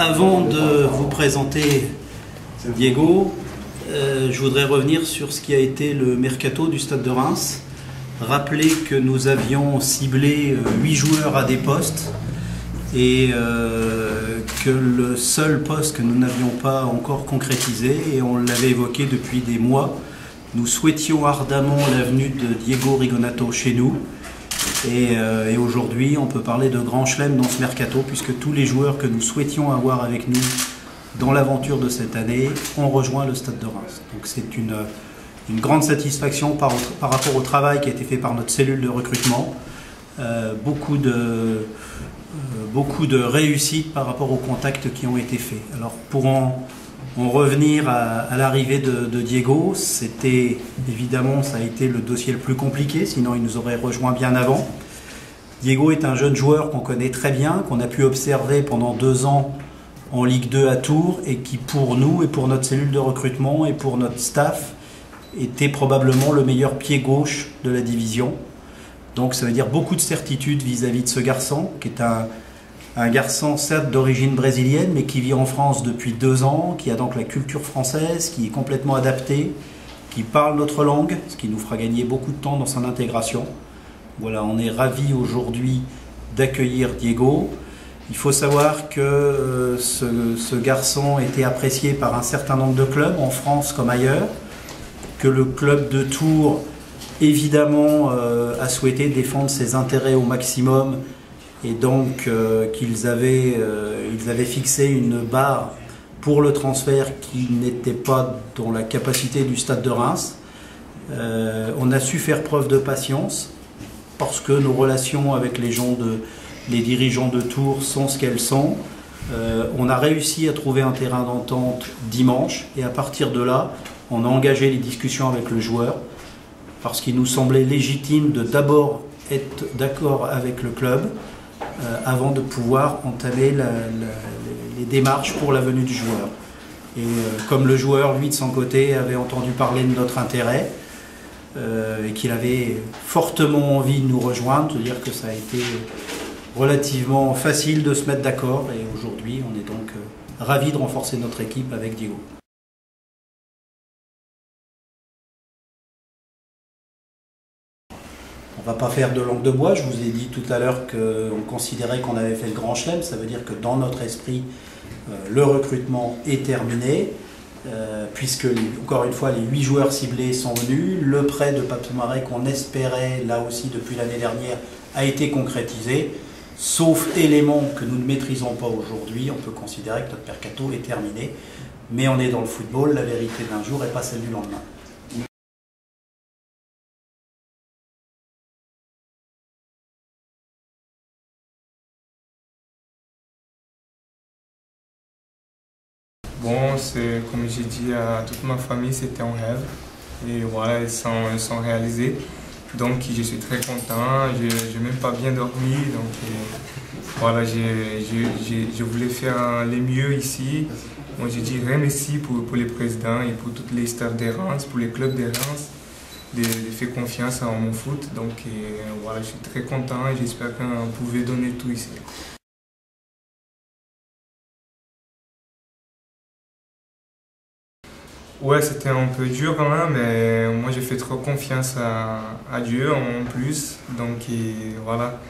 Avant de vous présenter Diego, je voudrais revenir sur ce qui a été le mercato du Stade de Reims. Rappeler que nous avions ciblé 8 joueurs à des postes et que le seul poste que nous n'avions pas encore concrétisé, et on l'avait évoqué depuis des mois, nous souhaitions ardemment la venue de Diego Rigonato chez nous. Et aujourd'hui, on peut parler de grand chelem dans ce mercato, puisque tous les joueurs que nous souhaitions avoir avec nous dans l'aventure de cette année ont rejoint le Stade de Reims. Donc c'est une grande satisfaction par rapport au travail qui a été fait par notre cellule de recrutement. Beaucoup de réussite par rapport aux contacts qui ont été faits. Alors pour en revenir à l'arrivée de Diego, c'était évidemment, ça a été le dossier le plus compliqué, sinon il nous aurait rejoint bien avant. Diego est un jeune joueur qu'on connaît très bien, qu'on a pu observer pendant 2 ans en Ligue 2 à Tours, et qui pour nous et pour notre cellule de recrutement et pour notre staff était probablement le meilleur pied gauche de la division. Donc ça veut dire beaucoup de certitude vis-à-vis de ce garçon, qui est un garçon certes d'origine brésilienne, mais qui vit en France depuis 2 ans, qui a donc la culture française, qui est complètement adapté, qui parle notre langue, ce qui nous fera gagner beaucoup de temps dans son intégration. Voilà, on est ravis aujourd'hui d'accueillir Diego. Il faut savoir que ce garçon était apprécié par un certain nombre de clubs, en France comme ailleurs, que le club de Tours, évidemment, a souhaité défendre ses intérêts au maximum, et donc ils avaient fixé une barre pour le transfert qui n'était pas dans la capacité du Stade de Reims. On a su faire preuve de patience, parce que nos relations avec les dirigeants de Tours sont ce qu'elles sont. On a réussi à trouver un terrain d'entente dimanche, et à partir de là, on a engagé les discussions avec le joueur, parce qu'il nous semblait légitime de d'abord être d'accord avec le club avant de pouvoir entamer les démarches pour la venue du joueur. Et comme le joueur, lui, de son côté, avait entendu parler de notre intérêt et qu'il avait fortement envie de nous rejoindre, je veux dire que ça a été relativement facile de se mettre d'accord, et aujourd'hui, on est donc ravis de renforcer notre équipe avec Diego. On ne va pas faire de langue de bois. Je vous ai dit tout à l'heure qu'on considérait qu'on avait fait le grand chelem. Ça veut dire que dans notre esprit, le recrutement est terminé, puisque, encore une fois, les 8 joueurs ciblés sont venus. Le prêt de Pape Soumaré, qu'on espérait, là aussi, depuis l'année dernière, a été concrétisé. Sauf éléments que nous ne maîtrisons pas aujourd'hui, on peut considérer que notre mercato est terminé. Mais on est dans le football, la vérité d'un jour n'est pas celle du lendemain. Bon, c'est comme j'ai dit à toute ma famille, c'était un rêve. Et voilà, ils sont réalisés. Donc je suis très content, je n'ai même pas bien dormi. Donc voilà, je voulais faire le mieux ici. Moi je dirais merci pour les présidents et pour toutes les stars de Reims, pour les clubs de Reims, de faire confiance en mon foot. Donc voilà, je suis très content et j'espère qu'on pouvait donner tout ici. Ouais, c'était un peu dur quand même, mais moi j'ai fait trop confiance à Dieu en plus. Donc voilà,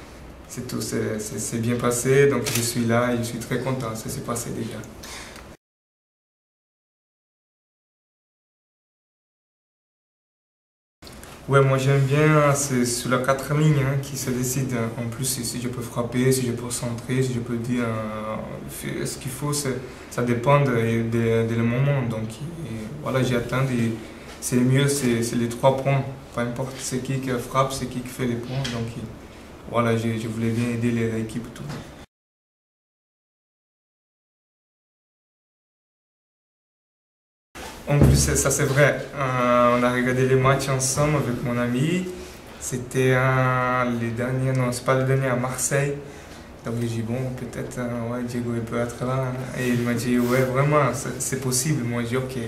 c'est tout, c'est bien passé. Donc je suis là et je suis très content, ça s'est passé déjà. Ouais, moi j'aime bien, c'est sur la 4 lignes qui se décide. En plus, si je peux frapper, si je peux centrer, si je peux dire ce qu'il faut, ça dépend de moment. Donc voilà, j'attends. C'est le mieux, c'est les 3 points. Peu importe c'est qui frappe, c'est qui fait les points. Donc voilà, je voulais bien aider l'équipe. Tout. En plus, ça c'est vrai, on a regardé les matchs ensemble avec mon ami. C'était les derniers, non, c'est pas le dernier à Marseille. Donc j'ai dit, bon, peut-être, ouais, Diego il peut être là. Et il m'a dit, ouais, vraiment, c'est possible. Moi j'ai dit, ok.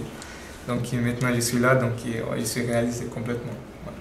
Donc maintenant je suis là, donc ouais, je suis réalisé complètement. Ouais.